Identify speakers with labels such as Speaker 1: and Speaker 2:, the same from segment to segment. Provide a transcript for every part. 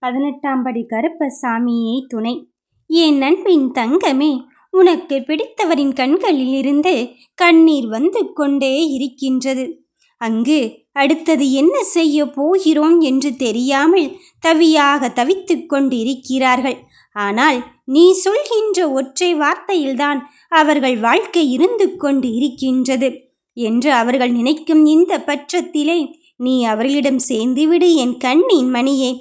Speaker 1: 18ஆம் படி கருப்பசாமியே துணை. என் நண்பின் தங்கமே, உனக்கு பிடித்தவரின் கண்களில் இருந்து கண்ணீர் வந்து கொண்டே இருக்கின்றது. அங்கு அடுத்தது என்ன செய்ய போகிறோம் என்று தெரியாமல் தவியாக தவித்து கொண்டு இருக்கிறார்கள். ஆனால் நீ சொல்கின்ற ஒற்றை வார்த்தையில்தான் அவர்கள் வாழ்க்கை இருந்து கொண்டு இருக்கின்றது என்று அவர்கள் நினைக்கும் இந்த பட்சத்திலே நீ அவர்களிடம் சேர்ந்துவிடு என் கண்ணின் மணியே.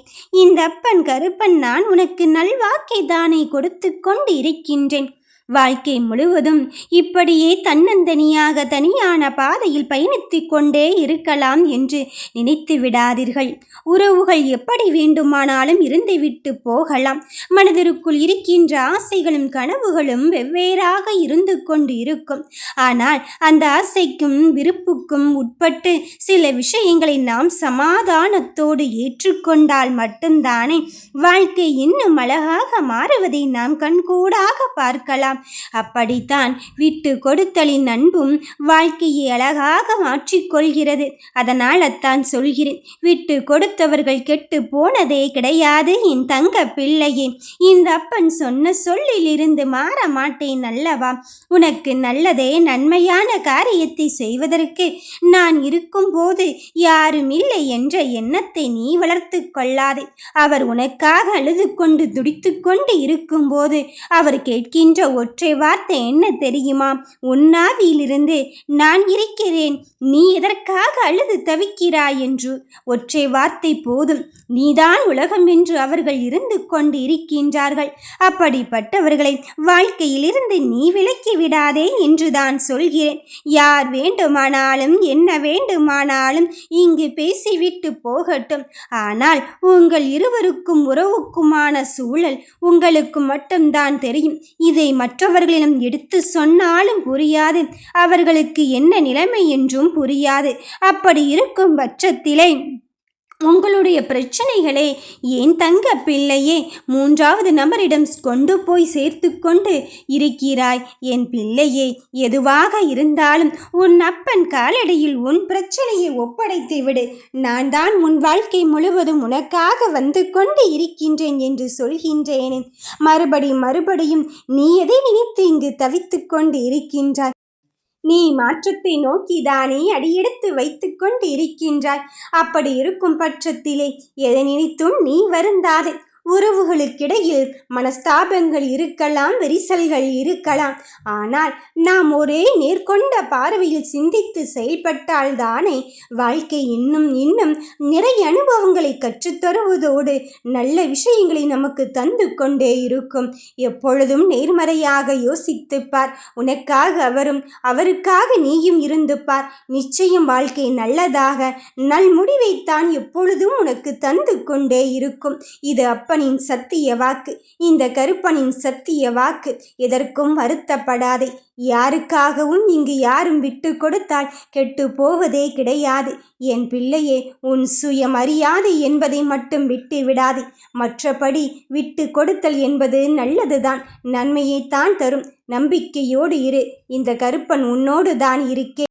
Speaker 1: இந்த அப்பன் கருப்பன் நான் உனக்கு நல்வாக்கை தானே கொடுத்து கொண்டு இருக்கின்றேன். வாழ்க்கை முழுவதும் இப்படியே தன்னந்தனியாக தனியான பாதையில் பயணித்து கொண்டே இருக்கலாம் என்று நினைத்து விடாதீர்கள். உறவுகள் எப்படி வேண்டுமானாலும் இருந்துவிட்டு போகலாம். மனதிற்குள் இருக்கின்ற ஆசைகளும் கனவுகளும் வெவ்வேறாக இருந்து கொண்டு இருக்கும். ஆனால் அந்த ஆசைக்கும் விருப்புக்கும் உட்பட்டு சில விஷயங்களை நாம் சமாதானத்தோடு ஏற்றுக்கொண்டால் மட்டும்தானே வாழ்க்கை இன்னும் அழகாக மாறுவதை நாம் கண்கூடாக பார்க்கலாம். அப்படித்தான் விட்டு கொடுத்தலின் அன்பும் வாழ்க்கையை அழகாக மாற்றிக்கொள்கிறது. அதனால் அத்தான் சொல்கிறேன், விட்டு கொடுத்தவர்கள் கெட்டு போனதே கிடையாது என் தங்க பிள்ளையே. இந்த அப்பன் சொன்ன சொல்லில் இருந்து மாற மாட்டேன் அல்லவா? உனக்கு நல்லதே நன்மையான காரியத்தை செய்வதற்கு நான் இருக்கும் போது யாரும் இல்லை என்ற எண்ணத்தை நீ வளர்த்து கொள்ளாதே. அவர் உனக்காக அழுது கொண்டு துடித்து கொண்டு இருக்கும் போது அவர் கேட்கின்ற ஒற்றை வார்த்தை என்ன தெரியுமா? உன்னாவியிலிருந்து நான் இருக்கிறேன், நீ எதற்காக அழுது தவிக்கிறாய் என்று ஒற்றை வார்த்தை போதும். நீதான் உலகம் என்று அவர்கள் இருந்து கொண்டு இருக்கின்றார்கள். அப்படிப்பட்டவர்களை வாழ்க்கையிலிருந்து நீ விலக்கி விடாதே என்றுதான் சொல்கிறேன். யார் வேண்டுமானாலும் என்ன வேண்டுமானாலும் இங்கு பேசிவிட்டு போகட்டும். ஆனால் உங்கள் இருவருக்கும் உறவுக்குமான சூழல் உங்களுக்கு மட்டும்தான் தெரியும். இதை மற்றவர்களிடம் எடுத்து சொன்னாலும் புரியாது. அவர்களுக்கு என்ன நிலைமை என்றும் புரியாது. அப்படி இருக்கும் பட்சத்திலே உங்களுடைய பிரச்சனைகளே ஏன் தங்க பிள்ளையே மூன்றாவது நபரிடம் கொண்டு போய் சேர்த்து கொண்டு இருக்கிறாய். என் பிள்ளையே, எதுவாக இருந்தாலும் உன் அப்பன் காலடியில் உன் பிரச்சனையை ஒப்படைத்து விடு. நான் தான் உன் வாழ்க்கை முழுவதும் உனக்காக வந்து கொண்டு இருக்கின்றேன் என்று சொல்கின்றேனே. மறுபடியும் நீ எதை நினைத்து இங்கு தவித்து கொண்டு இருக்கின்றாய்? நீ மாற்றத்தை நோக்கிதானே அடியெடுத்து வைத்து கொண்டு இருக்கின்றாய். அப்படி இருக்கும் பட்சத்திலே எதை நினைத்தும் நீ வருந்தாதே. உறவுகளுக்கிடையில் மனஸ்தாபங்கள் இருக்கலாம், விரிசல்கள் இருக்கலாம். ஆனால் நாம் ஒரே நேர்கொண்ட பார்வையில் சிந்தித்து செயல்பட்டால் தானே வாழ்க்கை இன்னும் நிறைய அனுபவங்களை கற்றுத்தருவதோடு நல்ல விஷயங்களை நமக்கு தந்து கொண்டே இருக்கும். எப்பொழுதும் நேர்மறையாக யோசித்துப்பார். உனக்காக அவரும் அவருக்காக நீயும் இருந்து பார். நிச்சயம் வாழ்க்கை நல்லதாக நல் முடிவைத்தான் எப்பொழுதும் உனக்கு தந்து கொண்டே இருக்கும். இது அப்பனின் சத்திய வாக்கு, இந்த கருப்பனின் சத்திய வாக்கு. எதற்கும் வருத்தப்படாதே. யாருக்காகவும் இங்கு யாரும் விட்டு கொடுத்தால் கெட்டு போவதே கிடையாது. என் பிள்ளையே, உன் சுயமரியாதை என்பதை மட்டும் விட்டு விடாதே. மற்றபடி விட்டு கொடுத்தல் என்பது நல்லதுதான், நன்மையைத்தான் தரும். நம்பிக்கையோடு இரு. இந்த கருப்பன் உன்னோடு தான் இருக்கே.